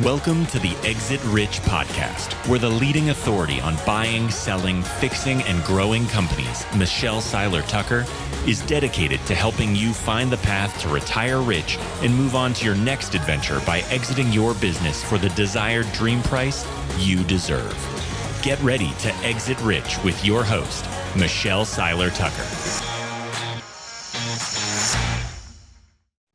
Welcome to the Exit Rich podcast, where the leading authority on buying, selling, fixing, and growing companies, Michelle Seiler Tucker, is dedicated to helping you find the path to retire rich and move on to your next adventure by exiting your business for the desired dream price you deserve. Get ready to exit rich with your host, Michelle Seiler Tucker.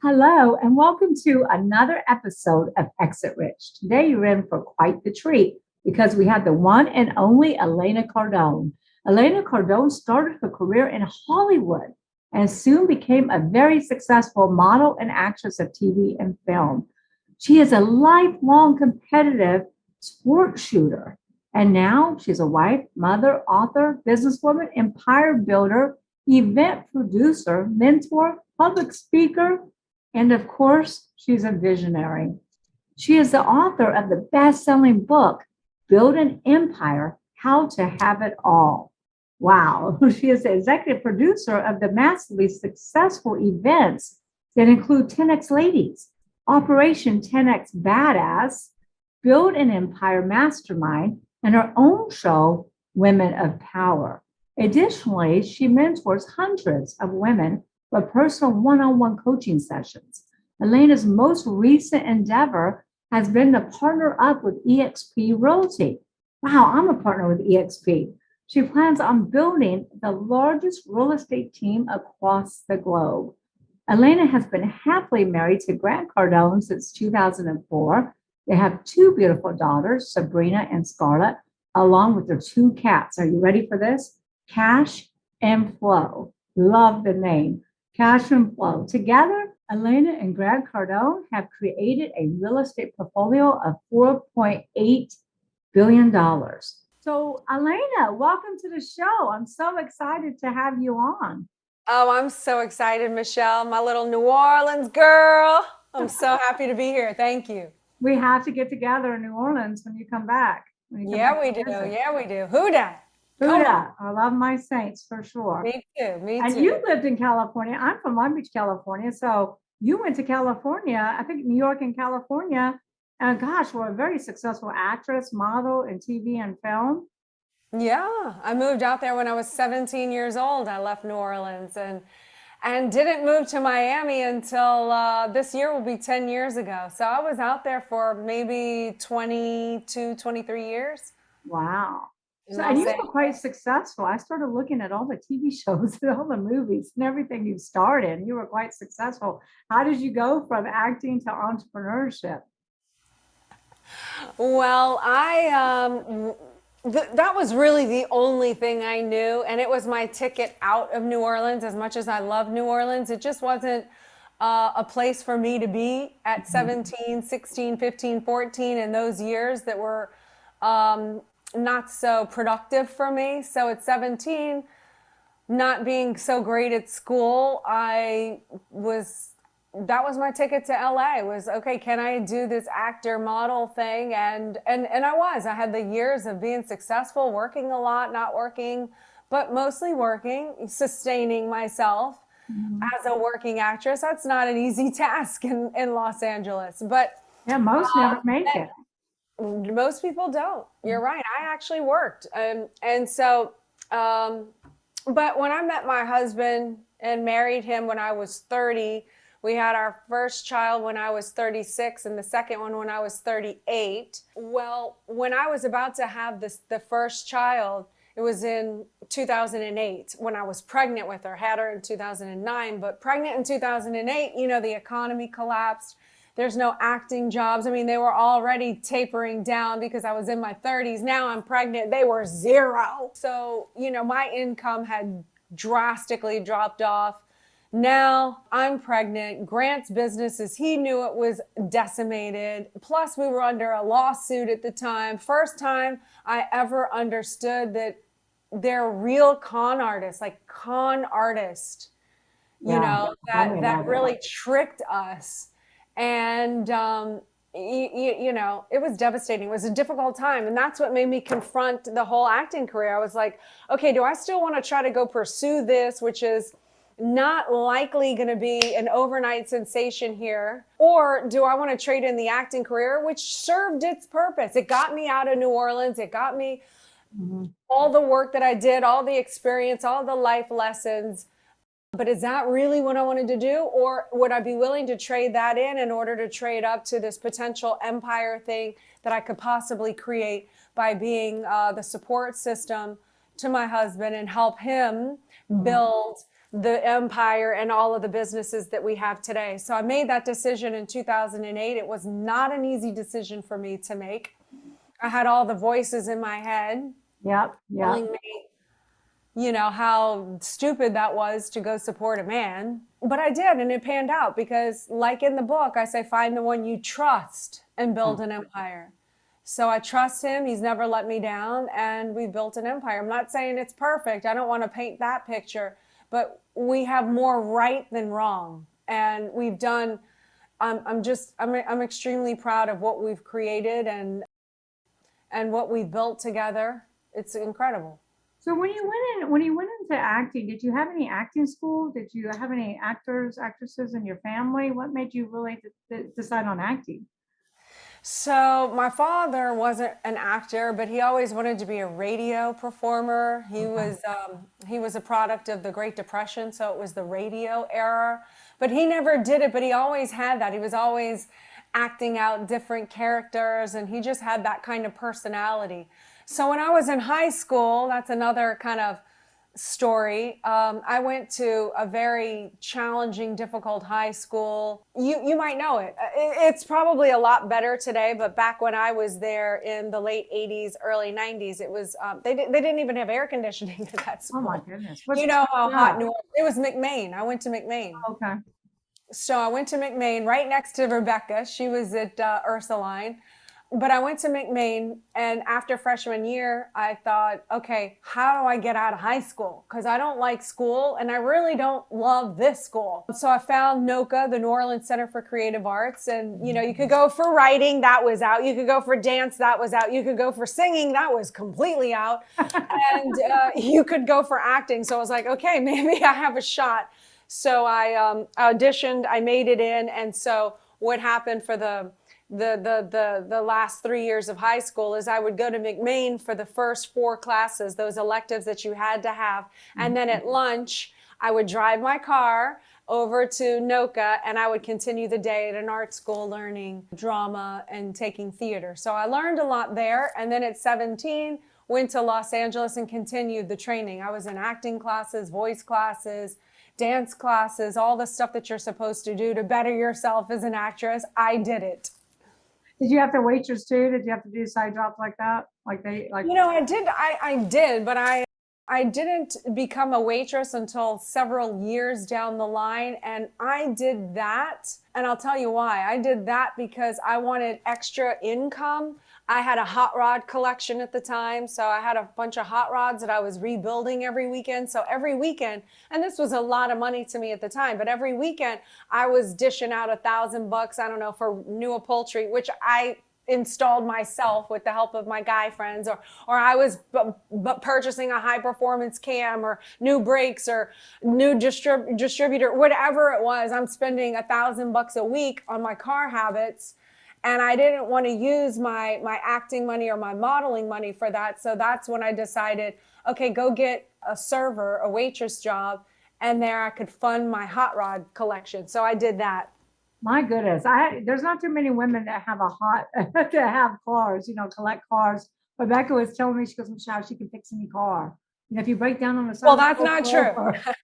Hello, and welcome to another episode of Exit Rich. Today, you're in for quite the treat because we have the one and only Elena Cardone. Elena Cardone started her career in Hollywood and soon became a very successful model and actress of TV and film. She is a lifelong competitive sports shooter, and now she's a wife, mother, author, businesswoman, empire builder, event producer, mentor, public speaker, and of course, she's a visionary. She is the author of the best-selling book, Build an Empire, How to Have It All. Wow. She is the executive producer of the massively successful events that include 10X Ladies, Operation 10X Badass, Build an Empire Mastermind, and her own show, Women of Power. Additionally, she mentors hundreds of women for personal one-on-one coaching sessions. Elena's most recent endeavor has been to partner up with eXp Realty. Wow, I'm a partner with eXp. She plans on building the largest real estate team across the globe. Elena has been happily married to Grant Cardone since 2004. They have two beautiful daughters, Sabrina and Scarlett, along with their two cats. Are you ready for this? Cash and Flow. Love the name. Cash and Flow. Together, Elena and Grant Cardone have created a real estate portfolio of $4.8 billion. So, Elena, welcome to the show. I'm so excited to have you on. Oh, I'm so excited, Michelle, my little New Orleans girl. I'm so happy to be here. Thank you. We have to get together in New Orleans when you come back. Yeah, we do. Yeah, we do. Who dat? Buddha. I love my Saints for sure. Me too. And you lived in California. I'm from Long Beach, California. So you went to California, I think New York and California. And gosh, we're a very successful actress, model in TV and film. Yeah, I moved out there when I was 17 years old. I left New Orleans and didn't move to Miami until this year will be 10 years ago. So I was out there for maybe 22, 23 years. Wow. So, and you were quite successful. I started looking at all the TV shows and all the movies and everything you started. And you were quite successful. How did you go from acting to entrepreneurship? Well, that was really the only thing I knew. And it was my ticket out of New Orleans. As much as I love New Orleans, it just wasn't a place for me to be at 17, 16, 15, 14 in those years that were not so productive for me. So at 17, not being so great at school, that was my ticket to LA was, okay, can I do this actor model thing? And I had the years of being successful, working a lot, not working, but mostly working, sustaining myself as a working actress. That's not an easy task in Los Angeles, but yeah, most never make it. Most people don't. You're right. I actually worked. And so, but when I met my husband and married him when I was 30, we had our first child when I was 36 and the second one when I was 38. Well, when I was about to have the first child, it was in 2008 when I was pregnant with her, had her in 2009, but pregnant in 2008, the economy collapsed. There's no acting jobs. I mean, they were already tapering down because I was in my 30s. Now I'm pregnant. They were zero. So, my income had drastically dropped off. Now I'm pregnant. Grant's businesses, he knew it was decimated. Plus, we were under a lawsuit at the time. First time I ever understood that they're real con artists, that really tricked us. And, it was devastating. It was a difficult time. And that's what made me confront the whole acting career. I was like, okay, do I still want to try to go pursue this, which is not likely going to be an overnight sensation here? Or do I want to trade in the acting career, which served its purpose? It got me out of New Orleans. It got me all the work that I did, all the experience, all the life lessons. But is that really what I wanted to do? Or would I be willing to trade that in order to trade up to this potential empire thing that I could possibly create by being the support system to my husband and help him build the empire and all of the businesses that we have today? So I made that decision in 2008. It was not an easy decision for me to make. I had all the voices in my head telling me, you know, how stupid that was to go support a man. But I did, and it panned out because, like in the book, I say, find the one you trust and build an empire. So I trust him. He's never let me down, and we built an empire. I'm not saying it's perfect. I don't want to paint that picture, but we have more right than wrong. And we've done, I'm extremely proud of what we've created and what we built together. It's incredible. So when you went into acting, did you have any acting school? Did you have any actors, actresses in your family? What made you really decide on acting? So my father wasn't an actor, but he always wanted to be a radio performer. He was a product of the Great Depression, so it was the radio era. But he never did it, but he always had that. He was always acting out different characters, and he just had that kind of personality. So when I was in high school, that's another kind of story. I went to a very challenging, difficult high school. You might know it. It's probably a lot better today, but back when I was there in the late 80s, early 90s, it was they didn't even have air conditioning at that school. Oh my goodness. You know how hot New Orleans. It was McMain. I went to McMain. Okay. So I went to McMain right next to Rebecca. She was at Ursuline. But I went to McMain, and after freshman year, I thought, okay, how do I get out of high school? Because I don't like school, and I really don't love this school. So I found NOCA, the New Orleans Center for Creative Arts, and you know, you could go for writing, that was out. You could go for dance, that was out. You could go for singing, that was completely out. And you could go for acting. So I was like, okay, maybe I have a shot. So I auditioned, I made it in, and so what happened for the last 3 years of high school is I would go to McMain for the first 4 classes, those electives that you had to have. And then at lunch, I would drive my car over to NOCA and I would continue the day at an art school learning drama and taking theater. So I learned a lot there. And then at 17, went to Los Angeles and continued the training. I was in acting classes, voice classes, dance classes, all the stuff that you're supposed to do to better yourself as an actress. I did it. Did you have to waitress too? Did you have to do side jobs like that? You know, I did, but I didn't become a waitress until several years down the line. And I did that. And I'll tell you why. I did that because I wanted extra income. I had a hot rod collection at the time. So I had a bunch of hot rods that I was rebuilding every weekend. So every weekend, and this was a lot of money to me at the time, but every weekend I was dishing out $1,000, I don't know, for new upholstery, which I installed myself with the help of my guy friends, or I was purchasing a high performance cam or new brakes or new distributor, whatever it was. I'm spending $1,000 a week on my car habits. And I didn't want to use my acting money or my modeling money for that. So that's when I decided, okay, go get a server, a waitress job, and there I could fund my hot rod collection. So I did that. My goodness. There's not too many women that have to have cars, you know, collect cars. Rebecca was telling me, she goes, Michelle, she can fix any car. You know, if you break down on the side. Well, that's not true.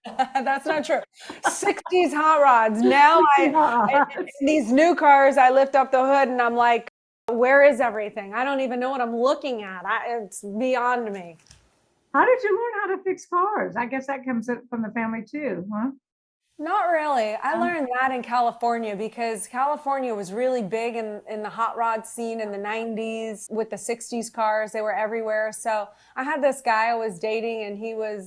That's not true. 60s hot rods. Now these new cars, I lift up the hood and I'm like, where is everything? I don't even know what I'm looking at. It's beyond me. How did you learn how to fix cars? I guess that comes from the family too, huh? Not really. I learned that in California because California was really big in the hot rod scene in the 90s with the 60s cars. They were everywhere. So I had this guy I was dating and he was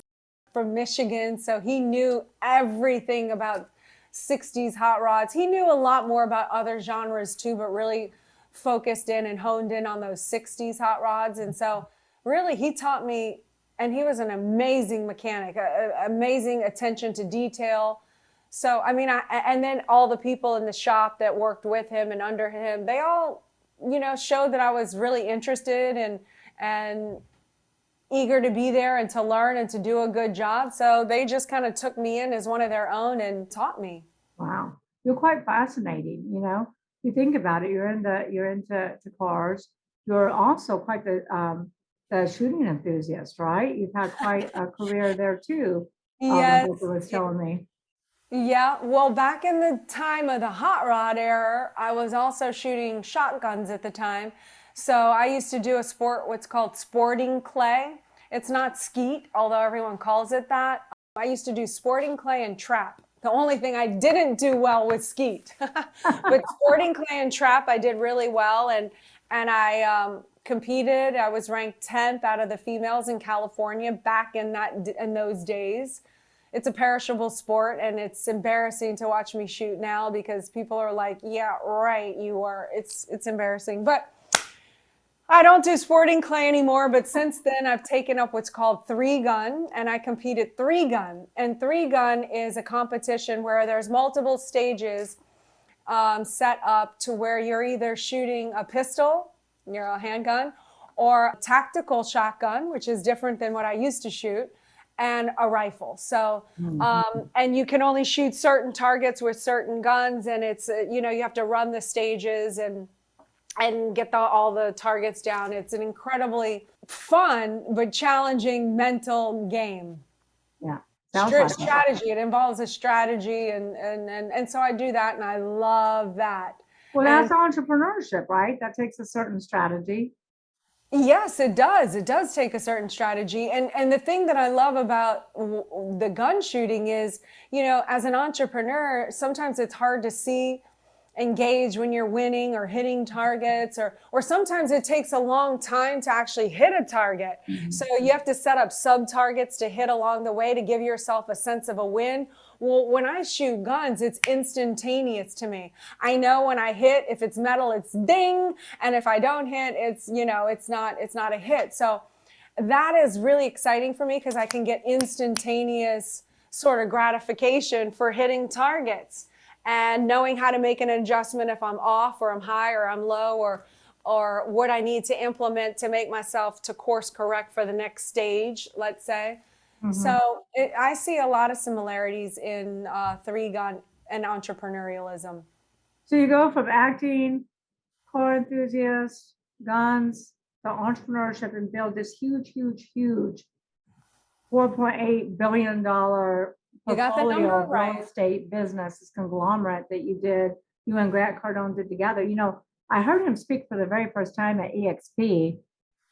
from Michigan. So he knew everything about 60s hot rods. He knew a lot more about other genres too, but really focused in and honed in on those 60s hot rods. And so really he taught me and he was an amazing mechanic, amazing attention to detail. So, I mean, and then all the people in the shop that worked with him and under him, they all, showed that I was really interested and eager to be there and to learn and to do a good job. So they just kind of took me in as one of their own and taught me. Wow. You're quite fascinating, You think about it, you're into cars. You're also quite the shooting enthusiast, right? You've had quite a career there too. Yes. Was telling me. Yeah, well, back in the time of the hot rod era, I was also shooting shotguns at the time. So I used to do a sport, what's called sporting clay. It's not skeet, although everyone calls it that. I used to do sporting clay and trap. The only thing I didn't do well was skeet. But sporting clay and trap, I did really well. And I competed. I was ranked 10th out of the females in California back in those days. It's a perishable sport, and it's embarrassing to watch me shoot now because people are like, yeah, right, you are. It's embarrassing. But I don't do sporting clay anymore. But since then, I've taken up what's called 3-gun, and I competed 3-gun. And 3-gun is a competition where there's multiple stages set up to where you're either shooting a pistol, a handgun, or a tactical shotgun, which is different than what I used to shoot, and a rifle. So, and you can only shoot certain targets with certain guns, and it's, you have to run the stages and get all the targets down. It's an incredibly fun but challenging mental game. Yeah. Strategy. It involves a strategy, and so I do that, and I love that. Well, that's entrepreneurship, right? That takes a certain strategy. Yes, it does. It does take a certain strategy. And the thing that I love about the gun shooting is, as an entrepreneur, sometimes it's hard to engage when you're winning or hitting targets, or sometimes it takes a long time to actually hit a target. Mm-hmm. So you have to set up sub targets to hit along the way to give yourself a sense of a win. Well, when I shoot guns, it's instantaneous to me. I know when I hit, if it's metal, it's ding. And if I don't hit, it's, it's not a hit. So that is really exciting for me because I can get instantaneous sort of gratification for hitting targets and knowing how to make an adjustment if I'm off or I'm high or I'm low or what I need to implement to make myself to course correct for the next stage, let's say. Mm-hmm. So I see a lot of similarities in 3-gun and entrepreneurialism. So you go from acting, car enthusiast, guns, to entrepreneurship and build this huge $4.8 billion portfolio of real estate business, this conglomerate that you and Grant Cardone did together. I heard him speak for the very first time at EXP.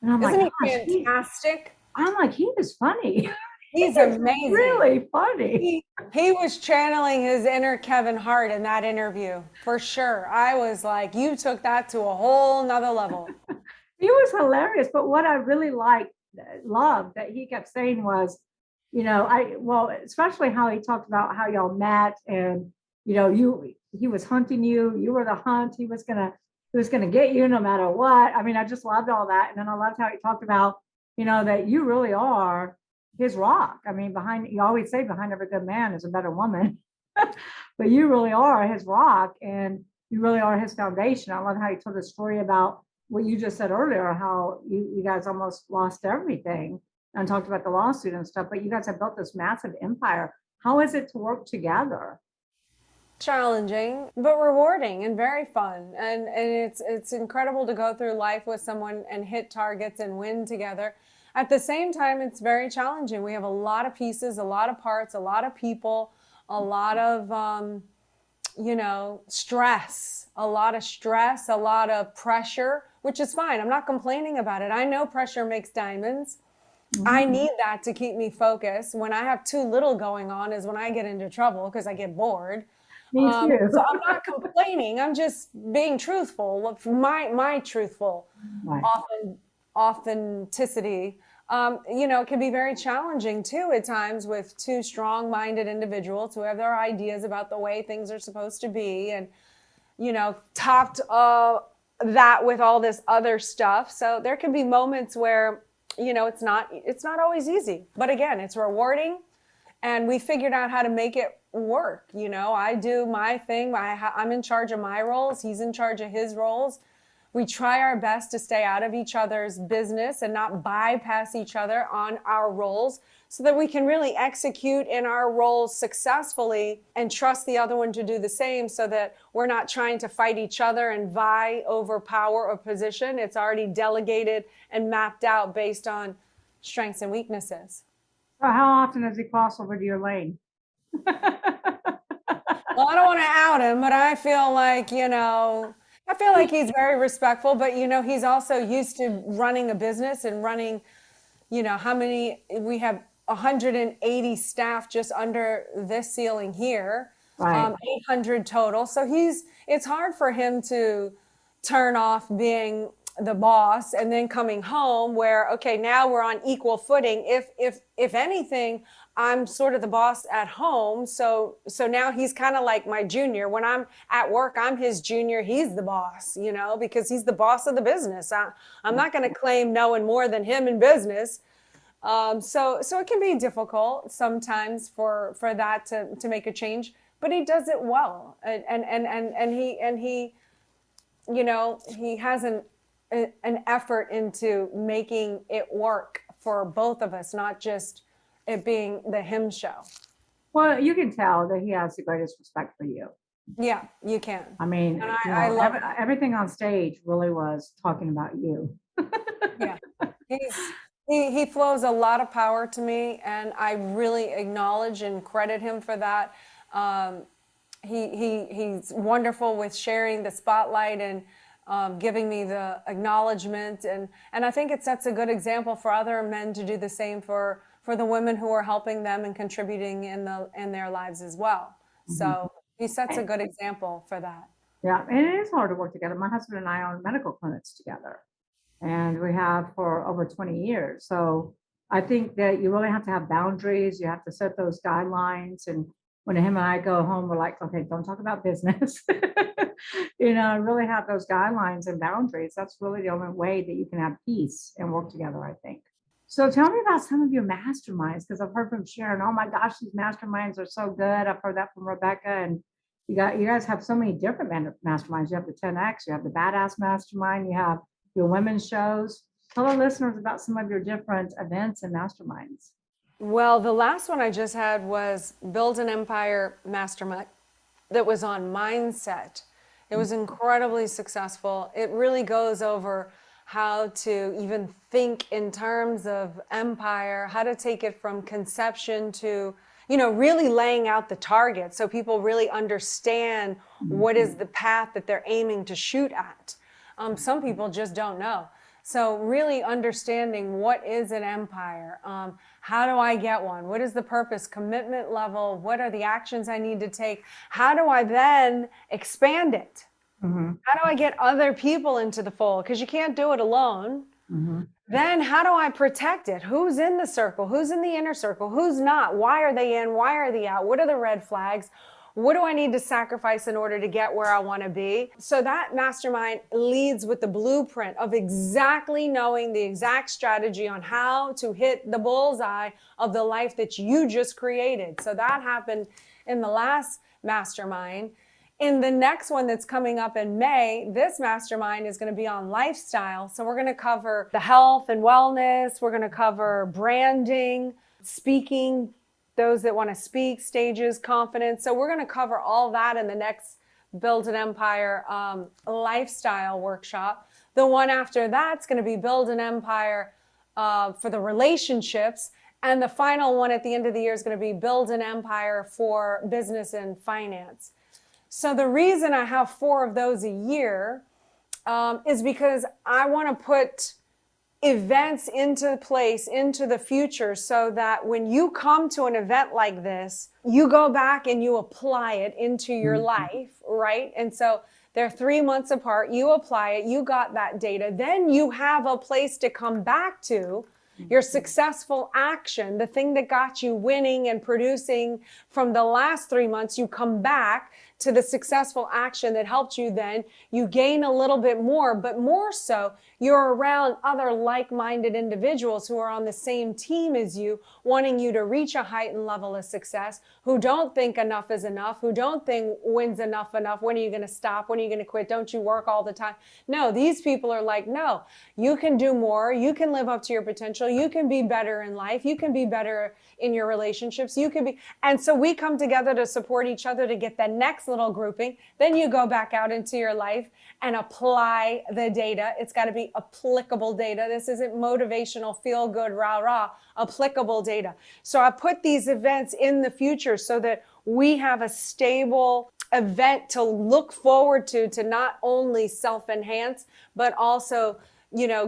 And Isn't he fantastic? I'm like, he is funny. He's amazing. Really funny. He was channeling his inner Kevin Hart in that interview, for sure. I was like, you took that to a whole nother level. He was hilarious. But what I really loved that he kept saying was, especially how he talked about how y'all met and, he was hunting you, you were the hunt, he was gonna get you no matter what. I mean, I just loved all that. And then I loved how he talked about, that you really are his rock. I mean, you always say behind every good man is a better woman, but you really are his rock and you really are his foundation. I love how you told the story about what you just said earlier, how you guys almost lost everything and talked about the lawsuit and stuff, but you guys have built this massive empire. How is it to work together? Challenging, but rewarding and very fun. And it's incredible to go through life with someone and hit targets and win together. At the same time, it's very challenging. We have a lot of pieces, a lot of parts, a lot of people, a lot of, stress, a lot of pressure, which is fine. I'm not complaining about it. I know pressure makes diamonds. Mm-hmm. I need that to keep me focused. When I have too little going on is when I get into trouble because I get bored. Me too. So I'm not complaining. I'm just being truthful. My truthful right. Authenticity. It can be very challenging too at times with two strong-minded individuals who have their ideas about the way things are supposed to be, and topped that with all this other stuff. So there can be moments where it's not always easy, but again, it's rewarding. And we figured out how to make it work. I do my thing. I'm in charge of my roles. He's in charge of his roles. We try our best to stay out of each other's business and not bypass each other on our roles so that we can really execute in our roles successfully and trust the other one to do the same so that we're not trying to fight each other and vie over power or position. It's already delegated and mapped out based on strengths and weaknesses. So how often does he cross over to your lane? Well, I don't want to out him, but I feel like he's very respectful, but he's also used to running a business and running, we have 180 staff just under this ceiling here, right. 800 total. So it's hard for him to turn off being the boss and then coming home where, okay, now we're on equal footing. If anything, I'm sort of the boss at home. So now he's kind of like my junior. When I'm at work, I'm his junior. He's the boss, because he's the boss of the business. I'm not going to claim knowing more than him in business. So it can be difficult sometimes for that to make a change, but he does it well. And he has an effort into making it work for both of us, not just it being the him show. Well, you can tell that he has the greatest respect for you. Yeah, you can. I mean, I love everything on stage really was talking about you. Yeah, he flows a lot of power to me, and I really acknowledge and credit him for that. He's wonderful with sharing the spotlight and giving me the acknowledgement, and I think it sets a good example for other men to do the same for the women who are helping them and contributing in their lives as well. Mm-hmm. So he sets a good example for that. Yeah, and it is hard to work together. My husband and I own medical clinics together, and we have for over 20 years. So I think that you really have to have boundaries. You have to set those guidelines. And when him and I go home, we're like, okay, don't talk about business. Really have those guidelines and boundaries. That's really the only way that you can have peace and work together, I think. So tell me about some of your masterminds, because I've heard from Sharon, oh my gosh, these masterminds are so good. I've heard that from Rebecca, and you guys have so many different masterminds. You have the 10X, you have the Badass Mastermind, you have your women's shows. Tell our listeners about some of your different events and masterminds. Well, the last one I just had was Build an Empire Mastermind that was on mindset. It was incredibly successful. It really goes over how to even think in terms of empire, how to take it from conception to, really laying out the target so people really understand what is the path that they're aiming to shoot at. Some people just don't know. So really understanding what is an empire, how do I get one? What is the purpose, commitment level? What are the actions I need to take? How do I then expand it? Mm-hmm. How do I get other people into the fold? Because you can't do it alone. Mm-hmm. Then how do I protect it? Who's in the circle? Who's in the inner circle? Who's not? Why are they in? Why are they out? What are the red flags? What do I need to sacrifice in order to get where I want to be? So that mastermind leads with the blueprint of exactly knowing the exact strategy on how to hit the bullseye of the life that you just created. So that happened in the last mastermind. In the next one that's coming up in May, this mastermind is going to be on lifestyle. So we're going to cover the health and wellness. We're going to cover branding, speaking, those that want to speak, stages, confidence. So we're going to cover all that in the next Build an Empire lifestyle workshop. The one after that's going to be Build an Empire for the relationships. And the final one at the end of the year is going to be Build an Empire for business and finance. So the reason I have 4 of those a year is because I want to put events into place, into the future, so that when you come to an event like this, you go back and you apply it into your life, right? And so they're 3 months apart, you apply it, you got that data, then you have a place to come back to Your successful action, the thing that got you winning and producing from the last 3 months, you come back to the successful action that helped you then. You gain a little bit more, but more so, you're around other like-minded individuals who are on the same team as you, wanting you to reach a heightened level of success, who don't think enough is enough, who don't think when's enough. When are you going to stop? When are you going to quit? Don't you work all the time? No, these people are like, no, you can do more. You can live up to your potential. You can be better in life. You can be better in your relationships. You can be. And so we come together to support each other to get the next little grouping. Then you go back out into your life and apply the data. It's got to be applicable data. This isn't motivational, feel good, rah, applicable data. So I put these events in the future so that we have a stable event to look forward to not only self-enhance, but also,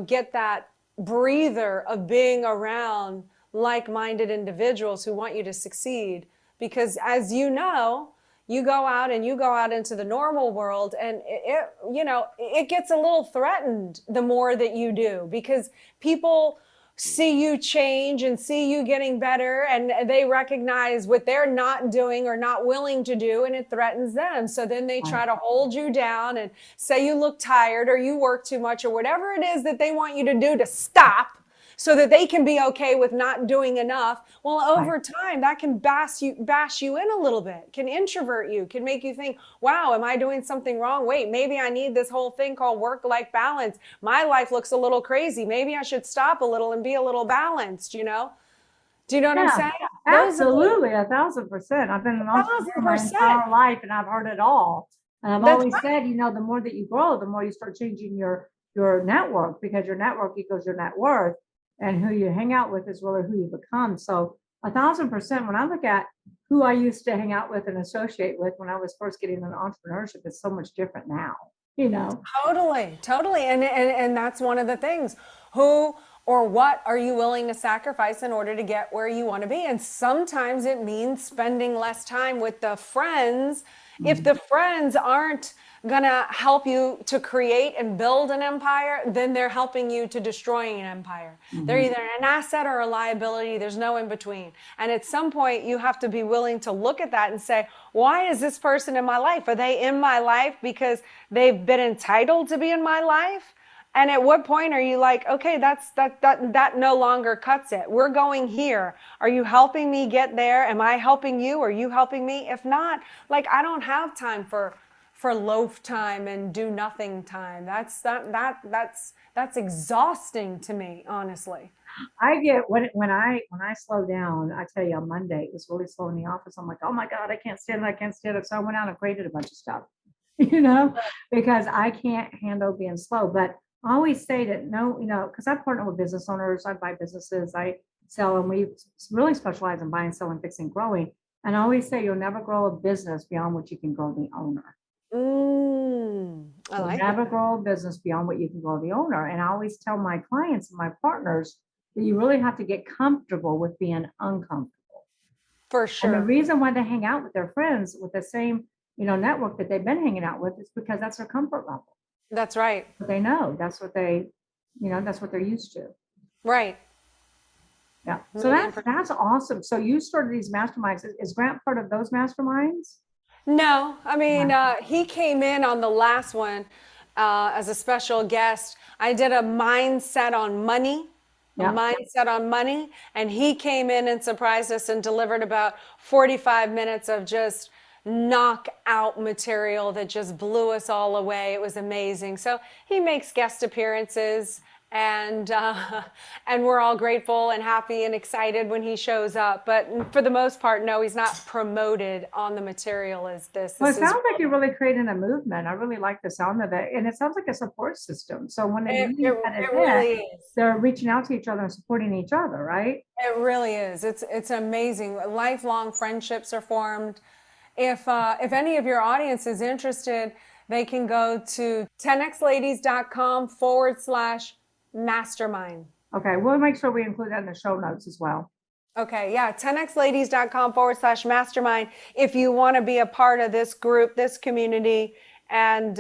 get that breather of being around like-minded individuals who want you to succeed. Because as you know, you go out into the normal world, and it gets a little threatened the more that you do, because people see you change and see you getting better, and they recognize what they're not doing or not willing to do, and it threatens them. So then they try to hold you down and say you look tired or you work too much or whatever it is that they want you to do to stop, so that they can be okay with not doing enough. Well, over time, that can bash you in a little bit, can introvert you, can make you think, wow, am I doing something wrong? Wait, maybe I need this whole thing called work-life balance. My life looks a little crazy. Maybe I should stop a little and be a little balanced, Do you know what I'm saying? Absolutely, 1,000%. I've been an entrepreneur my entire life, and I've heard it all. And I've always said, the more that you grow, the more you start changing your network, because your network equals your net worth. And who you hang out with is really who you become. So 1,000%, when I look at who I used to hang out with and associate with when I was first getting into entrepreneurship, it's so much different now, Totally. And that's one of the things. Who or what are you willing to sacrifice in order to get where you want to be? And sometimes it means spending less time with the friends. If the friends aren't going to help you to create and build an empire, then they're helping you to destroying an empire. They're either an asset or a liability. There's no in between. And at some point, you have to be willing to look at that and say, why is this person in my life? Are they in my life because they've been entitled to be in my life? And at what point are you like, okay, that no longer cuts it. We're going here. Are you helping me get there? Am I helping you? Are you helping me? If not, I don't have time for loaf time and do nothing time. That's exhausting to me, honestly. I get when I slow down, I tell you, on Monday, it was really slow in the office. I'm like, oh my God, I can't stand it. So I went out and created a bunch of stuff, because I can't handle being slow. But I always say that because I partner with business owners, I buy businesses, I sell, and we really specialize in buying, selling, fixing, growing. And I always say you'll never grow a business beyond what you can grow the owner. I like never grow a business beyond what you can grow the owner. And I always tell my clients and my partners that you really have to get comfortable with being uncomfortable. For sure. And the reason why they hang out with their friends with the same, network that they've been hanging out with is because that's their comfort level. That's right. But they know that's what that's what they're used to. Right. Yeah. So that's awesome. So you started these masterminds. Is Grant part of those masterminds? No, I mean, he came in on the last one as a special guest. I did a mindset on money, and he came in and surprised us and delivered about 45 minutes of just knockout material that just blew us all away. It was amazing. So he makes guest appearances. And we're all grateful and happy and excited when he shows up. But for the most part, no, he's not promoted on the material as this. Well, it sounds like you're really creating a movement. I really like the sound of it. And it sounds like a support system. So when they meet at an event, they're reaching out to each other and supporting each other, right? It really is. It's amazing. Lifelong friendships are formed. If any of your audience is interested, they can go to 10xladies.com/mastermind. Okay, we'll make sure we include that in the show notes as well. Okay, yeah, 10xladies.com/mastermind if you want to be a part of this group, this community, and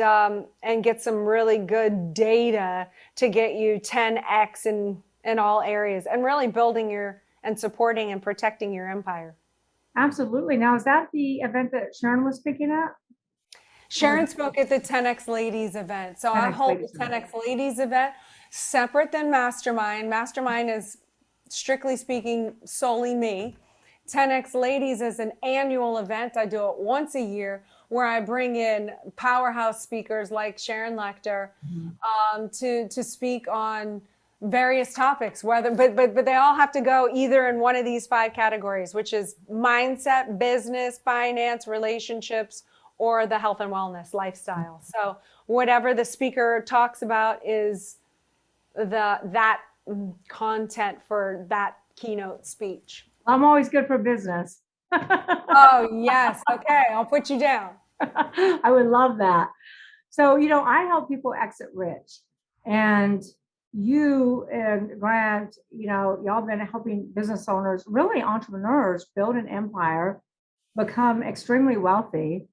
get some really good data to get you 10x in in all areas and really building and supporting and protecting your empire. Absolutely. Now, is that the event that Sharon was speaking at? Sharon spoke at the 10X Ladies event. So I 10X hold the Ladies 10X Ladies event separate than Mastermind. Mastermind is, strictly speaking, solely me. 10X Ladies is an annual event. I do it once a year where I bring in powerhouse speakers like Sharon Lecter to speak on various topics, but they all have to go either in one of these 5 categories, which is mindset, business, finance, relationships, or the health and wellness lifestyle. So whatever the speaker talks about is that content for that keynote speech. I'm always good for business. Oh, yes. Okay. I'll put you down. I would love that. So, I help people exit rich, and you and Grant, y'all been helping business owners, really entrepreneurs, build an empire, become extremely wealthy.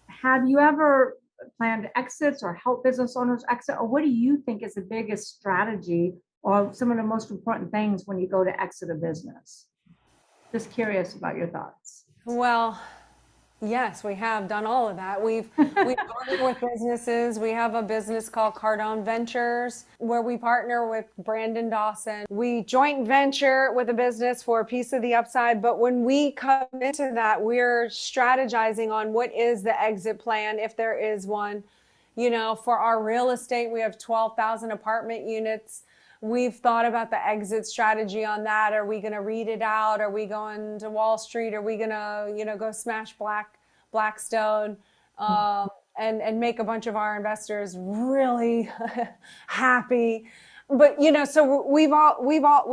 Have you ever planned exits or help business owners exit? Or what do you think is the biggest strategy or some of the most important things when you go to exit a business? Just curious about your thoughts. Well, yes, we have done all of that. We've partnered with businesses. We have a business called Cardone Ventures where we partner with Brandon Dawson. We joint venture with a business for a piece of the upside. But when we come into that, we're strategizing on what is the exit plan, if there is one. For our real estate, we have 12,000 apartment units. We've thought about the exit strategy on that. Are we going to read it out? Are we going to Wall Street? Are we going to, go smash Blackstone and make a bunch of our investors really happy? But, so we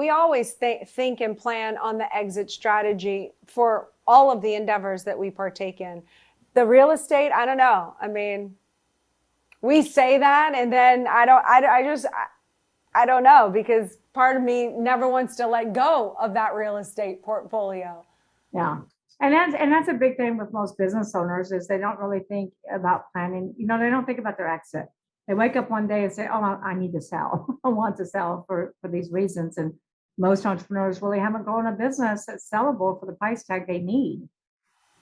always think and plan on the exit strategy for all of the endeavors that we partake in. The real estate, I don't know. I mean, we say that, and then I don't know, because part of me never wants to let go of that real estate portfolio. Yeah. And that's a big thing with most business owners is they don't really think about planning. They don't think about their exit. They wake up one day and say, oh, I need to sell. I want to sell for these reasons. And most entrepreneurs really haven't grown a business that's sellable for the price tag they need,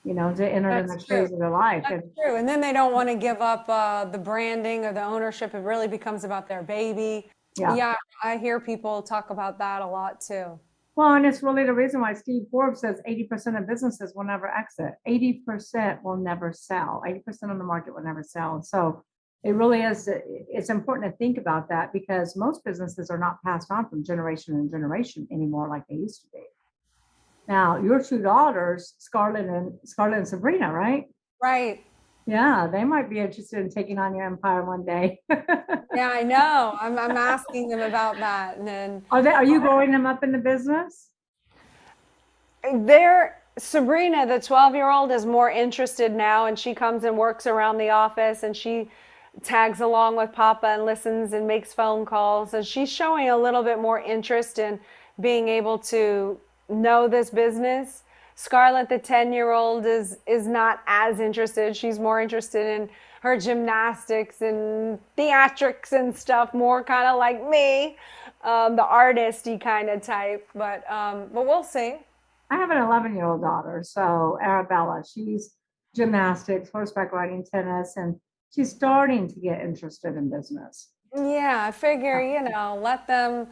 to enter the next phase of their life. That's true. And then they don't want to give up the branding or the ownership. It really becomes about their baby. Yeah, I hear people talk about that a lot too. Well, and it's really the reason why Steve Forbes says 80% of businesses will never exit. 80% will never sell. 80% of the market will never sell. So it really is, it's important to think about that because most businesses are not passed on from generation to generation anymore like they used to be. Now, your 2 daughters, Scarlett and Sabrina, right? Right. Yeah, they might be interested in taking on your empire one day. Yeah, I know. I'm asking them about that. And then are you growing them up in the business? Sabrina, the 12-year-old, is more interested now, and she comes and works around the office, and she tags along with Papa and listens and makes phone calls. And she's showing a little bit more interest in being able to know this business. Scarlett, the 10-year-old, is not as interested. She's more interested in her gymnastics and theatrics and stuff, more kind of like me, the artisty kind of type. But we'll see. I have an 11-year-old daughter, so Arabella. She's gymnastics, horseback riding, tennis, and she's starting to get interested in business. Yeah, I figure, let them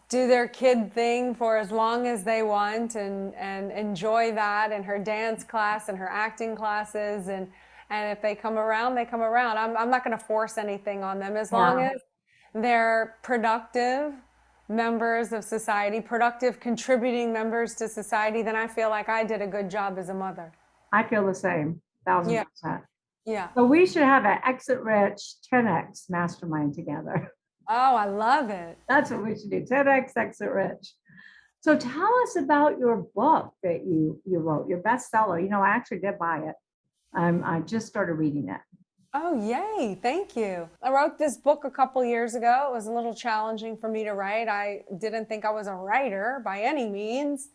do their kid thing for as long as they want and enjoy that, and her dance class and her acting classes, and if they come around, they come around. I'm not going to force anything on them as long as they're productive members of society, productive contributing members to society. Then I feel like I did a good job as a mother. I feel the same, 1,000%. Yeah. So we should have an Exit Rich 10X mastermind together. Oh, I love it. That's what we should do. 10X Exit Rich. So tell us about your book that you wrote, your bestseller. I actually did buy it. I just started reading it. Oh, yay. Thank you. I wrote this book a couple years ago. It was a little challenging for me to write. I didn't think I was a writer by any means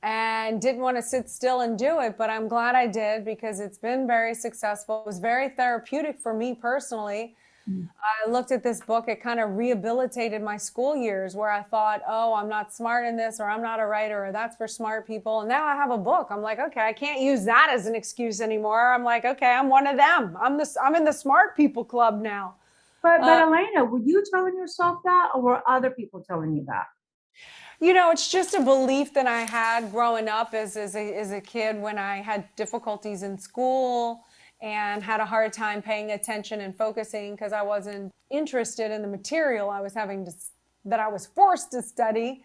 and didn't want to sit still and do it, but I'm glad I did because it's been very successful. It was very therapeutic for me personally. Mm. I looked at this book, it kind of rehabilitated my school years where I thought, oh, I'm not smart in this, or I'm not a writer, or that's for smart people. And now I have a book. I'm like, okay, I can't use that as an excuse anymore. I'm like, okay, I'm one of them. I'm in the smart people club now. But Elena, were you telling yourself that, or were other people telling you that? It's just a belief that I had growing up as a kid when I had difficulties in school and had a hard time paying attention and focusing because I wasn't interested in the material that I was forced to study.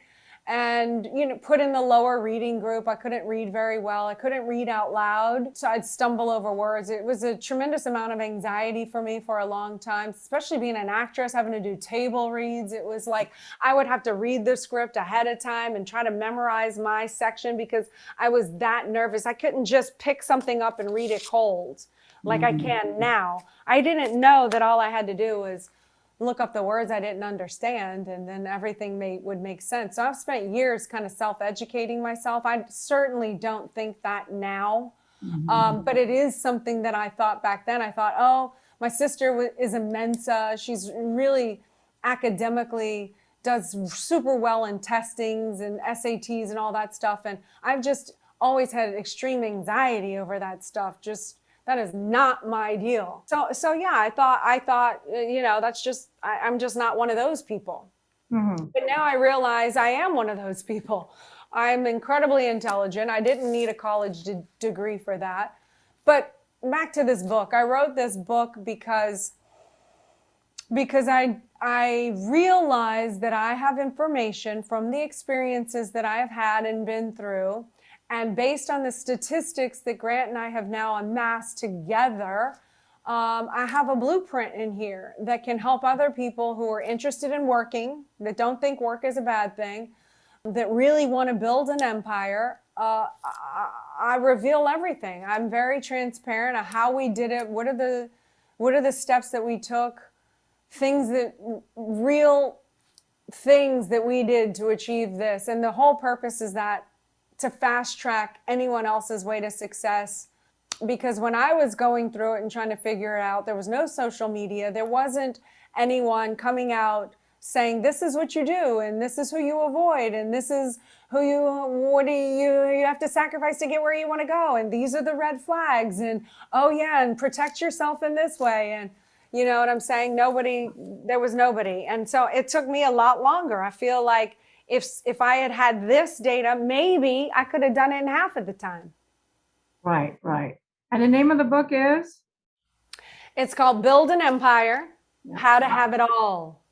And, put in the lower reading group. I couldn't read very well. I couldn't read out loud. So I'd stumble over words. It was a tremendous amount of anxiety for me for a long time, especially being an actress, having to do table reads. It was like I would have to read the script ahead of time and try to memorize my section because I was that nervous. I couldn't just pick something up and read it cold like I can now. I didn't know that all I had to do was look up the words I didn't understand, and then everything would make sense. So I've spent years kind of self-educating myself. I certainly don't think that now, but it is something that I thought back then. I thought, oh, my sister is a Mensa. She's really academically does super well in testings and SATs and all that stuff. And I've just always had extreme anxiety over that stuff. Just that is not my deal. So yeah, I thought, that's just, I'm just not one of those people. Mm-hmm. But now I realize I am one of those people. I'm incredibly intelligent. I didn't need a college degree for that. But back to this book. I wrote this book because I realized that I have information from the experiences that I have had and been through. And based on the statistics that Grant and I have now amassed together, I have a blueprint in here that can help other people who are interested in working, that don't think work is a bad thing, that really want to build an empire. I reveal everything. I'm very transparent of how we did it. What are the steps that we took? Real things that we did to achieve this. And the whole purpose is that to fast track anyone else's way to success. Because when I was going through it and trying to figure it out, there was no social media. There wasn't anyone coming out saying, this is what you do, and this is who you avoid, and this is what do you have to sacrifice to get where you want to go, and these are the red flags, and oh yeah, and protect yourself in this way, and you know what I'm saying? There was nobody. And so it took me a lot longer. I feel like if I had this data, maybe I could have done it in half of the time. Right. And the name of the book is? It's called Build an Empire, How to Have It All.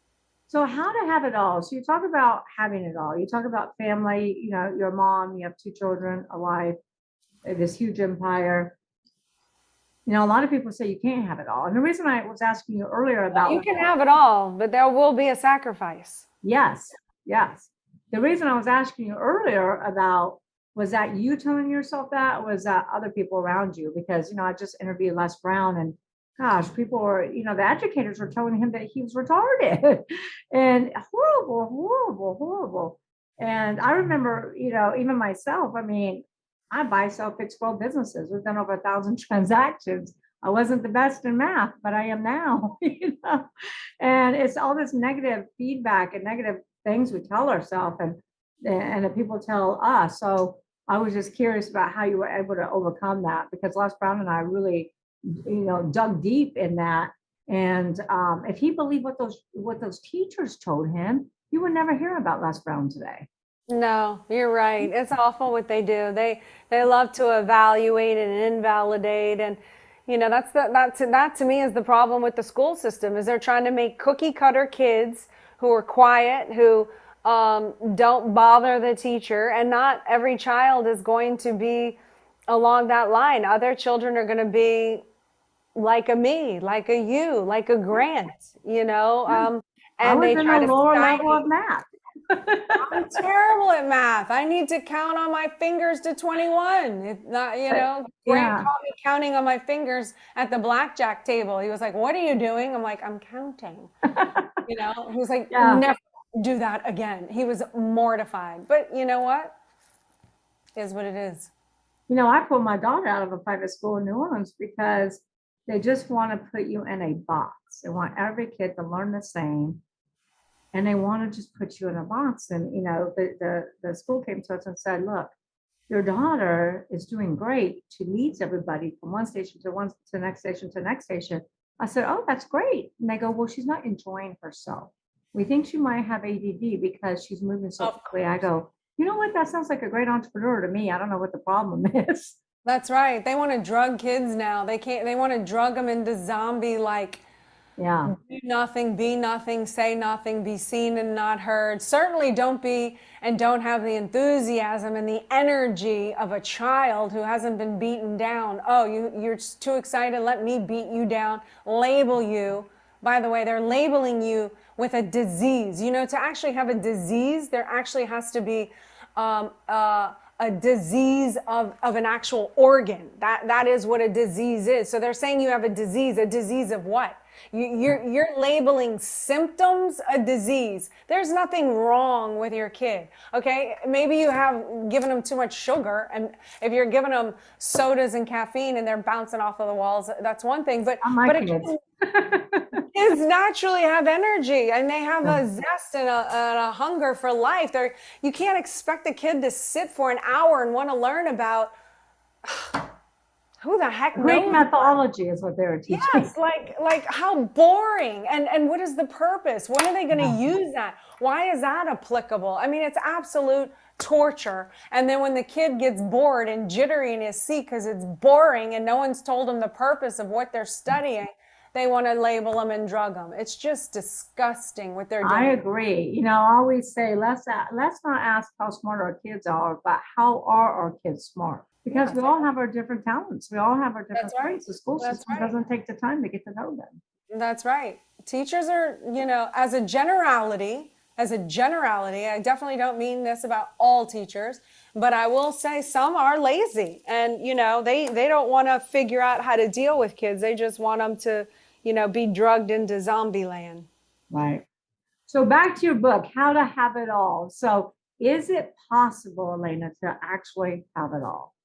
So how to have it all. So you talk about having it all. You talk about family, your mom, you have 2 children, a wife, this huge empire. A lot of people say you can't have it all. And the reason I was asking you earlier about... You can have it all, but there will be a sacrifice. Yes. The reason I was asking you earlier about, was that you telling yourself that, or was that other people around you? Because, I just interviewed Les Brown, and gosh, people were, the educators were telling him that he was retarded and horrible. And I remember, even myself, I buy, sell, fix, grow businesses. We've done over 1,000 transactions. I wasn't the best in math, but I am now, and it's all this negative feedback and negative things we tell ourselves and that people tell us. So I was just curious about how you were able to overcome that, because Les Brown and I really, dug deep in that. And if he believed what those teachers told him, you would never hear about Les Brown today. No, you're right. It's awful what they do. They love to evaluate and invalidate, and that to me is the problem with the school system, is they're trying to make cookie cutter kids who are quiet, who don't bother the teacher, and not every child is going to be along that line. Other children are going to be like a me, like a you, like a Grant, and they try to lower level of math. I'm terrible at math. I need to count on my fingers to 21. If not, Grant caught me counting on my fingers at the blackjack table. He was like, "What are you doing?" I'm like, "I'm counting." He was like, "Never do that again." He was mortified. But you know what? It is what it is. I pulled my daughter out of a private school in New Orleans because They just want to put you in a box. They want every kid to learn the same. And they want to just put you in a box. And, the school came to us and said, look, your daughter is doing great. She leads everybody from one station to the next station to the next station. I said, oh, that's great. And they go, well, she's not enjoying herself. We think she might have ADD because she's moving so quickly. I go, you know what? That sounds like a great entrepreneur to me. I don't know what the problem is. That's right. They want to drug kids now. They want to drug them into zombie, like, Yeah. do nothing, be nothing, say nothing, be seen and not heard. Certainly don't be and don't have the enthusiasm and the energy of a child who hasn't been beaten down. Oh, you're too excited. Let me beat you down, label you. By the way, they're labeling you with a disease. To actually have a disease, there actually has to be a disease of an actual organ. That is what a disease is. So they're saying you have a disease of what? You're labeling symptoms a disease. There's nothing wrong with your kid. Okay, maybe you have given them too much sugar, and if you're giving them sodas and caffeine and they're bouncing off of the walls, that's one thing. But kids naturally have energy, and they have a zest and a hunger for life. You can't expect a kid to sit for an hour and want to learn about who the heck knows? Greek mythology is what they're teaching. Yes, like how boring. And what is the purpose? When are they going to use that? Why is that applicable? I mean, it's absolute torture. And then when the kid gets bored and jittery in his seat because it's boring and no one's told them the purpose of what they're studying, they want to label them and drug them. It's just disgusting what they're doing. I agree. I always say, let's not ask how smart our kids are, but how are our kids smart? Because we all have our different talents. We all have our different traits. The school system doesn't take the time to get to know them. That's right. Teachers are, as a generality, I definitely don't mean this about all teachers, but I will say some are lazy and, they don't want to figure out how to deal with kids. They just want them to, be drugged into zombie land. Right. So back to your book, How to Have It All. So is it possible, Elena, to actually have it all?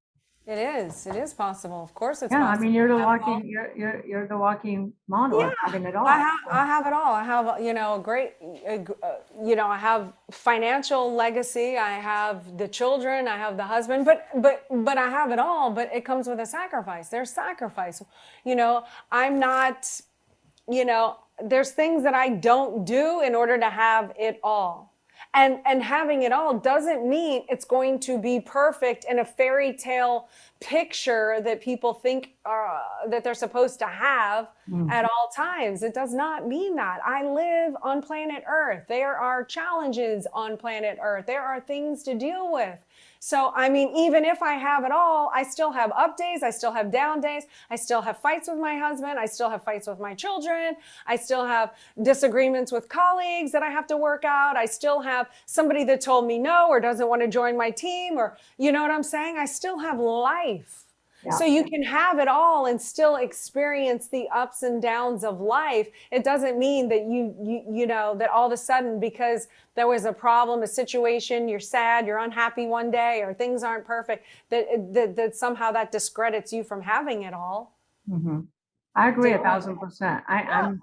It is possible. Of course it's possible. I mean, you're the walking model of having it all. I have it all. I have, a great, I have financial legacy. I have the children, I have the husband, but I have it all, but it comes with a sacrifice. There's sacrifice. I'm not, there's things that I don't do in order to have it all. And having it all doesn't mean it's going to be perfect in a fairy tale picture that people think that they're supposed to have at all times. It does not mean that. I live on planet Earth. There are challenges on planet Earth. There are things to deal with. So, I mean, even if I have it all, I still have up days, I still have down days, I still have fights with my husband, I still have fights with my children, I still have disagreements with colleagues that I have to work out, I still have somebody that told me no or doesn't want to join my team, or you know what I'm saying? I still have life. Yeah. So you can have it all and still experience the ups and downs of life. It doesn't mean that you know that all of a sudden, because there was a problem, a situation, you're sad, you're unhappy one day, or things aren't perfect, that somehow that discredits you from having it all. Mm-hmm. I agree 1,000%. I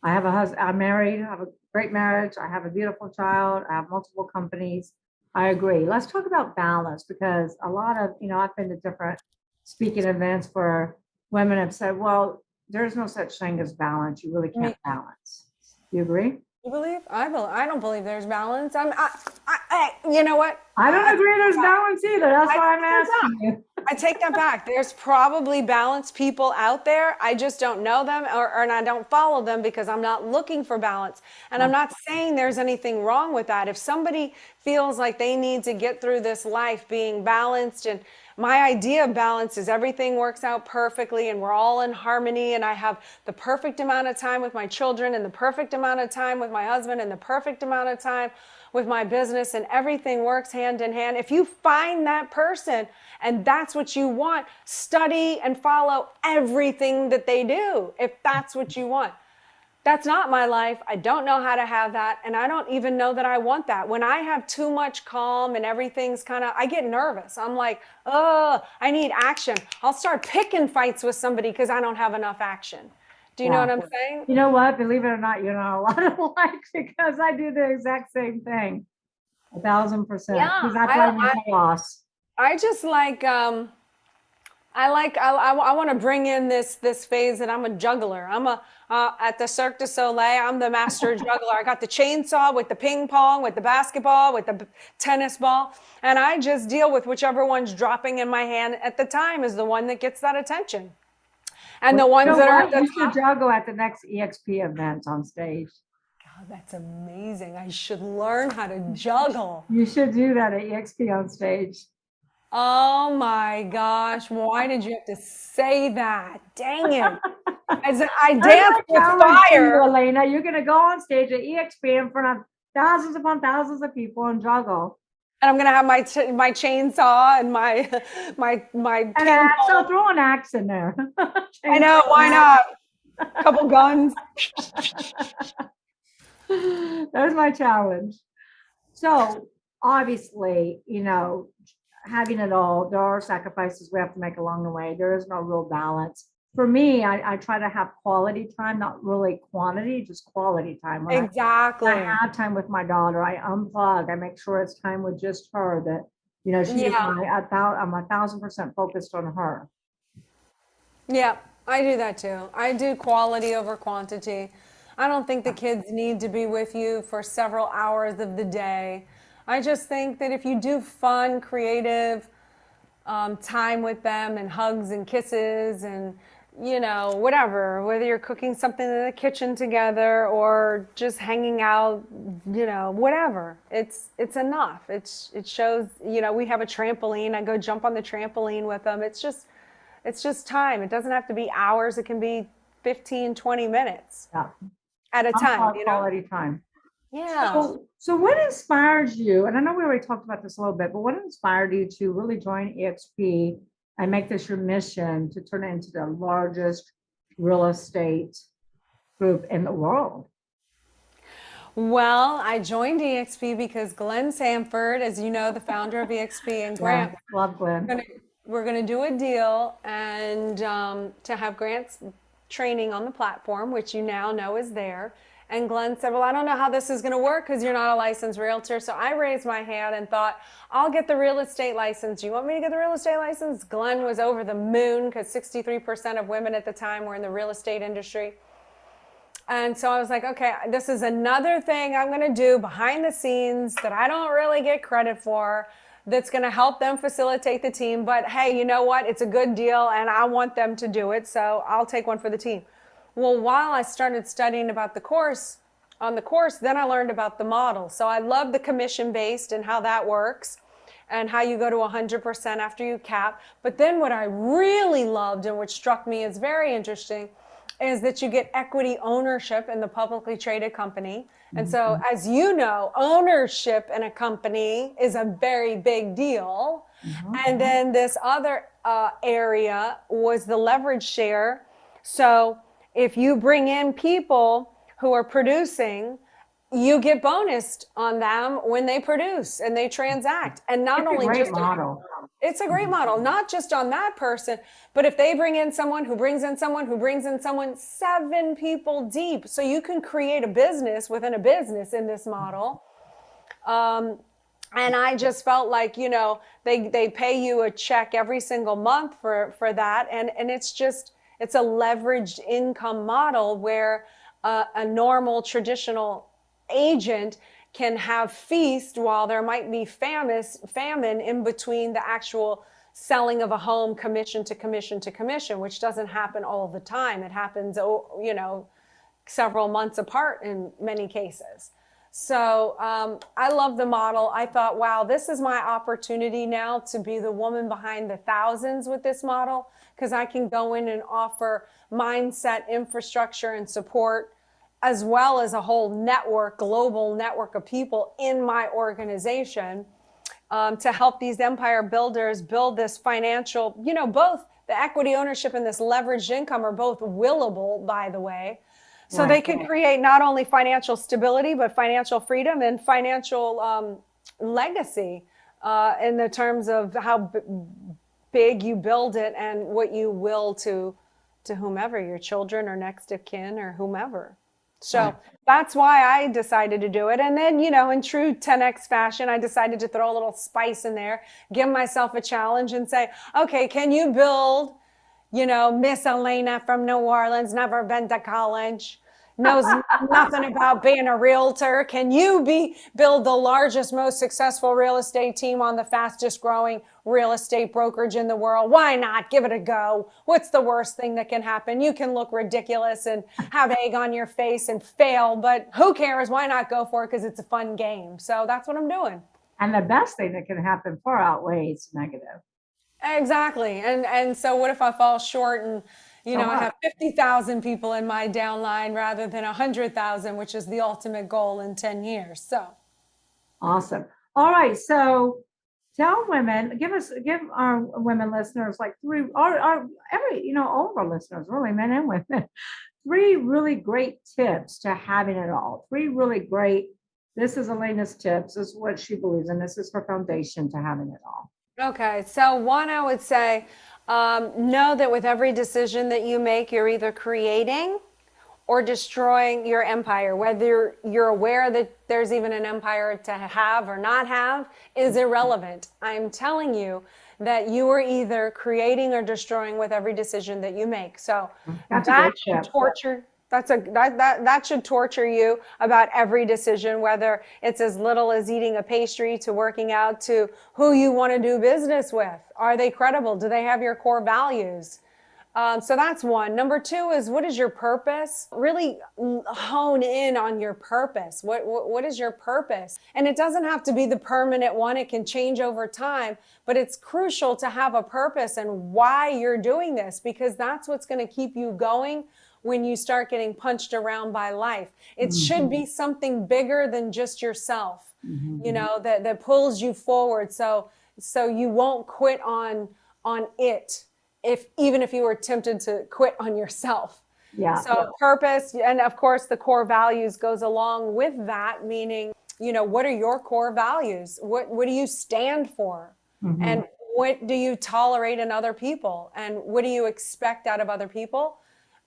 have a husband. I'm married. I have a great marriage. I have a beautiful child. I have multiple companies. I agree. Let's talk about balance, because a lot of I've been to different speaking events where women have said, well, there's no such thing as balance. You really can't balance. Do you agree? You believe? I don't believe there's balance. You know what? I don't agree there's balance either. That's why I'm asking you. I take that back. There's probably balanced people out there. I just don't know them, and I don't follow them because I'm not looking for balance. And I'm not saying there's anything wrong with that. If somebody feels like they need to get through this life being balanced, and my idea of balance is everything works out perfectly and we're all in harmony, and I have the perfect amount of time with my children and the perfect amount of time with my husband and the perfect amount of time with my business, and everything works hand in hand. If you find that person and that's what you want, study and follow everything that they do. If that's what you want, That's not my life. I don't know how to have that. And I don't even know that I want that. When I have too much calm and everything's I get nervous. I'm like, oh, I need action. I'll start picking fights with somebody because I don't have enough action. Do you know what I'm saying? You know what? Believe it or not, you're not a lot alike, because I do the exact same thing. 1,000%. Because that's why I'm chaos. I just like, I want to bring in this phase that I'm a juggler. I'm at the Cirque du Soleil, I'm the master juggler. I got the chainsaw with the ping pong, with the basketball, with the tennis ball. And I just deal with whichever one's dropping in my hand at the time is the one that gets that attention. And the ones that are at the you should juggle at the next EXP event on stage. God, that's amazing. I should learn how to juggle. You should do that at EXP on stage. Oh my gosh, why did you have to say that? Dang it. I dance with fire. You, Elena, you're going to go on stage at EXP in front of thousands upon thousands of people and juggle. And I'm going to have my chainsaw and my and so throw an axe in there. I know, why not? A couple guns. There's my challenge. So obviously, having it all, there are sacrifices we have to make along the way. There is no real balance. For me, I try to have quality time, not really quantity, just quality time. When exactly. I have time with my daughter. I unplug. I make sure it's time with just her. That she's I'm 1,000% focused on her. Yeah, I do that too. I do quality over quantity. I don't think the kids need to be with you for several hours of the day. I just think that if you do fun, creative time with them and hugs and kisses and whatever, whether you're cooking something in the kitchen together or just hanging out, whatever, it's enough. It shows, we have a trampoline. I go jump on the trampoline with them. It's just time. It doesn't have to be hours. It can be 15, 20 minutes at a time, quality time. Yeah. So what inspired you? And I know we already talked about this a little bit, but what inspired you to really join EXP and make this your mission to turn it into the largest real estate group in the world? Well, I joined EXP because Glenn Sanford, as you know, the founder of EXP, and Grant. Love Glenn. We're going to do a deal and to have Grant's training on the platform, which you now know is there. And Glenn said, well, I don't know how this is going to work because you're not a licensed realtor. So I raised my hand and thought, I'll get the real estate license. Do you want me to get the real estate license? Glenn was over the moon because 63% of women at the time were in the real estate industry. And so I was like, okay, this is another thing I'm going to do behind the scenes that I don't really get credit for, that's going to help them facilitate the team. But hey, you know what? It's a good deal and I want them to do it. So I'll take one for the team. Well, while I started studying about the course, then I learned about the model. So I love the commission-based and how that works and how you go to 100% after you cap. But then what I really loved and which struck me as very interesting is that you get equity ownership in the publicly traded company. And so, as you know, ownership in a company is a very big deal. And then this other area was the leverage share. So if you bring in people who are producing, you get bonused on them when they produce and they transact. And not only just model. It's a great model, not just on that person, but if they bring in someone who brings in someone who brings in someone, 7 people deep. So you can create a business within a business in this model. And I just felt like, they pay you a check every single month for that. And it's a leveraged income model where a normal traditional agent can have feast while there might be famine in between the actual selling of a home commission to commission to commission, which doesn't happen all the time. It happens, several months apart in many cases. So I love the model. I thought, wow, this is my opportunity now to be the woman behind the thousands with this model, because I can go in and offer mindset, infrastructure, and support, as well as a whole network, global network of people in my organization to help these empire builders build this financial, both the equity ownership and this leveraged income are both willable, by the way. So they can create not only financial stability, but financial freedom and financial legacy in the terms of how big you build it and what you will to whomever, your children or next of kin or whomever. So that's why I decided to do it. And then, in true 10X fashion, I decided to throw a little spice in there, give myself a challenge and say, okay, can you build, Miss Elena from New Orleans, never been to college, knows nothing about being a realtor. Can you build the largest, most successful real estate team on the fastest growing real estate brokerage in the world? Why not? Give it a go. What's the worst thing that can happen? You can look ridiculous and have egg on your face and fail, but who cares? Why not go for it? Because it's a fun game. So that's what I'm doing. And the best thing that can happen far outweighs negative. Exactly. And so what if I fall short and I have 50,000 people in my downline rather than 100,000, which is the ultimate goal in 10 years. So awesome. All right. So tell women, give our women listeners like all of our listeners, really, men and women, 3 really great tips to having it all. 3 really great. This is Elena's tips. This is what she believes in. This is her foundation to having it all. Okay. So one, I would say, know that with every decision that you make, you're either creating or destroying your empire. Whether you're aware that there's even an empire to have or not have is irrelevant. I'm telling you that you are either creating or destroying with every decision that you make. So that should torture. That should torture you about every decision, whether it's as little as eating a pastry to working out to who you want to do business with. Are they credible? Do they have your core values? So that's one. Number 2 is, what is your purpose? Really hone in on your purpose. What is your purpose? And it doesn't have to be the permanent one. It can change over time, but it's crucial to have a purpose and why you're doing this, because that's what's going to keep you going when you start getting punched around by life. It should be something bigger than just yourself, that pulls you forward. So you won't quit on it. Even if you were tempted to quit on yourself. Purpose, and of course the core values goes along with that, meaning, what are your core values? What do you stand for? And what do you tolerate in other people? And what do you expect out of other people?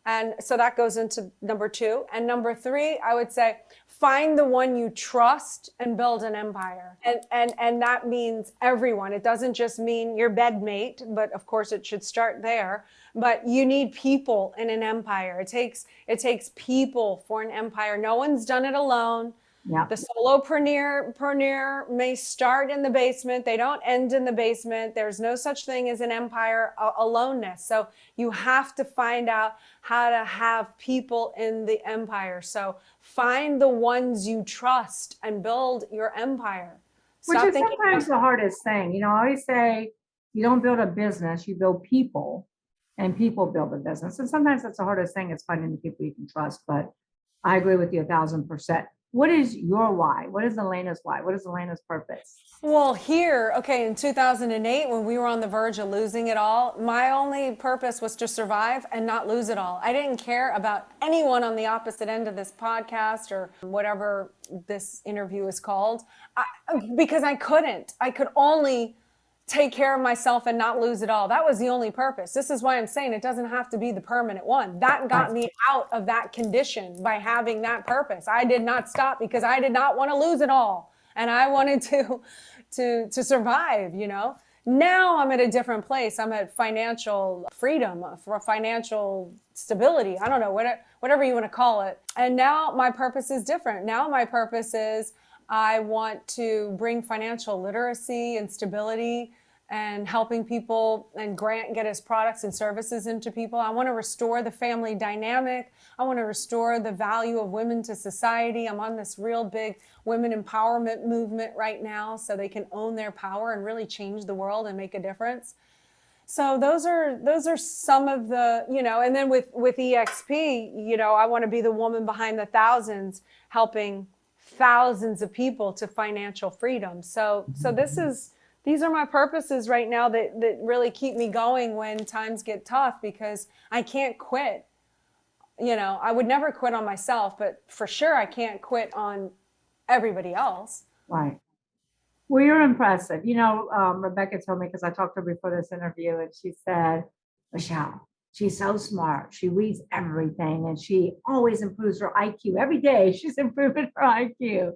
And so that goes into number 2. And number 3, I would say, find the one you trust and build an empire. And that means everyone. It doesn't just mean your bedmate, but of course it should start there. But you need people in an empire. It takes people for an empire. No one's done it alone. Yeah. The solopreneur may start in the basement. They don't end in the basement. There's no such thing as an empire aloneness. So you have to find out how to have people in the empire. So find the ones you trust and build your empire. Which is sometimes the hardest thing. I always say, you don't build a business, you build people, and people build a business. And sometimes that's the hardest thing, is finding the people you can trust. But I agree with you 1,000%. What is your why? What is Elena's why? What is Elena's purpose? Well, in 2008, when we were on the verge of losing it all, my only purpose was to survive and not lose it all. I didn't care about anyone on the opposite end of this podcast or whatever this interview is called, because I couldn't. I could only take care of myself and not lose it all. That was the only purpose. This is why I'm saying it doesn't have to be the permanent one. That got me out of that condition by having that purpose. I did not stop because I did not want to lose it all. And I wanted to survive, Now I'm at a different place. I'm at financial freedom, for financial stability. I don't know, whatever you want to call it. And now my purpose is different. Now my purpose is, I want to bring financial literacy and stability and helping people, and Grant get his products and services into people. I want to restore the family dynamic. I want to restore the value of women to society. I'm on this real big women empowerment movement right now, so they can own their power and really change the world and make a difference. So those are some of the, and then with EXP, I want to be the woman behind the thousands, helping thousands of people to financial freedom. So these are my purposes right now that really keep me going when times get tough, because I can't quit. I would never quit on myself, but for sure I can't quit on everybody else. Right. Well, you're impressive. Rebecca told me, because I talked to her before this interview, and she said, Michelle, she's so smart. She reads everything, and she always improves her IQ. Every day she's improving her IQ.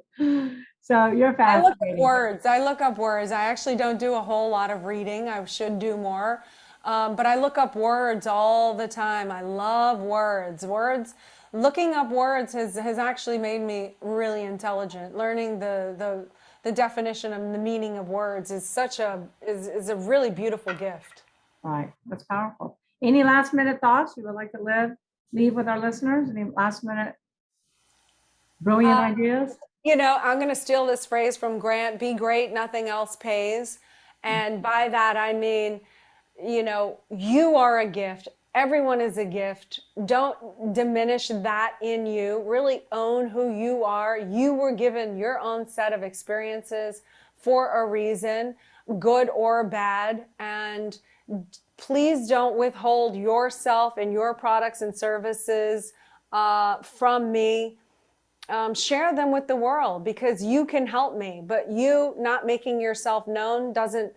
So you're fascinating. I look up words. I actually don't do a whole lot of reading. I should do more. But I look up words all the time. I love words. Looking up words has actually made me really intelligent. Learning the definition and the meaning of words is a really beautiful gift. Right. That's powerful. Any last minute thoughts you would like to leave with our listeners? Any last minute brilliant ideas? I'm going to steal this phrase from Grant: be great, nothing else pays. And by that, I mean, you are a gift. Everyone is a gift. Don't diminish that in you. Really own who you are. You were given your own set of experiences for a reason, good or bad. And please don't withhold yourself and your products and services from me. Share them with the world, because you can help me, but you not making yourself known doesn't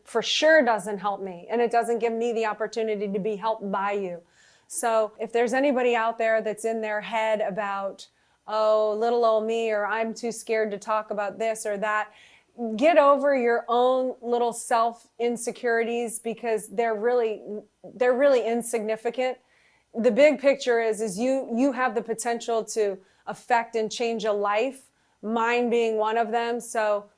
help me, and it doesn't give me the opportunity to be helped by you. So if there's anybody out there that's in their head about, oh, little old me, or I'm too scared to talk about this or that, get over your own little self insecurities, because they're really insignificant. The big picture is you have the potential to affect and change a life, mine being one of them. So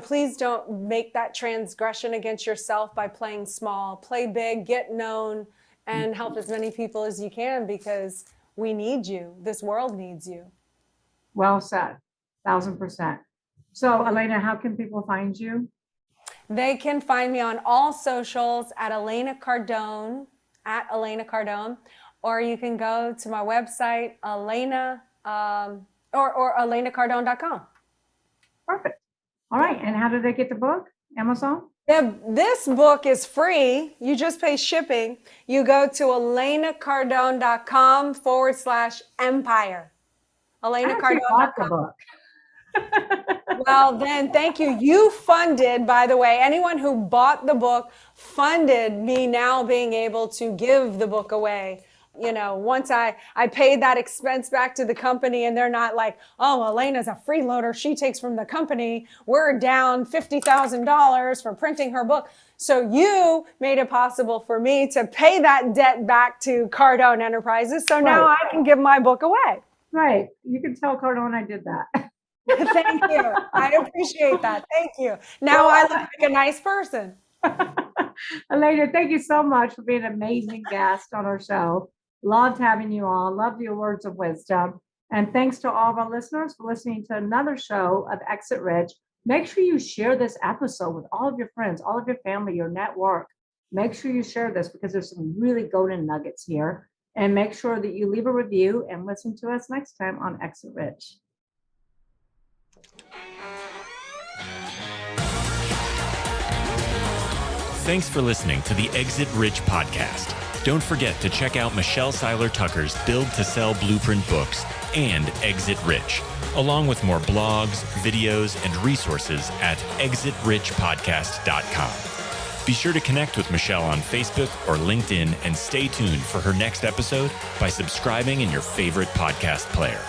please don't make that transgression against yourself by playing small. Play big, get known, and help as many people as you can, because we need you. This world needs you. Well said. 1,000%. So Elena, how can people find you? They can find me on all socials at Elena Cardone, or you can go to my website, or ElenaCardone.com. Perfect. All right. And how do they get the book? Amazon? This book is free. You just pay shipping. You go to ElenaCardone.com/empire. ElenaCardone.com. Well, then, thank you. You funded, by the way, anyone who bought the book funded me now being able to give the book away. Once I paid that expense back to the company, and they're not like, oh, Elena's a freeloader, she takes from the company, we're down $50,000 for printing her book. So you made it possible for me to pay that debt back to Cardone Enterprises. So now I can give my book away. Right. You can tell Cardone I did that. Thank you. I appreciate that. Thank you. Now I look like a nice person. Elena, thank you so much for being an amazing guest on our show. Loved having you on. Loved your words of wisdom. And thanks to all of our listeners for listening to another show of Exit Rich. Make sure you share this episode with all of your friends, all of your family, your network. Make sure you share this, because there's some really golden nuggets here. And make sure that you leave a review and listen to us next time on Exit Rich. Thanks for listening to the Exit Rich podcast. Don't forget to check out Michelle Seiler Tucker's Build to Sell Blueprint books and Exit Rich, along with more blogs, videos, and resources at exitrichpodcast.com. Be sure to connect with Michelle on Facebook or LinkedIn, and stay tuned for her next episode by subscribing in your favorite podcast player.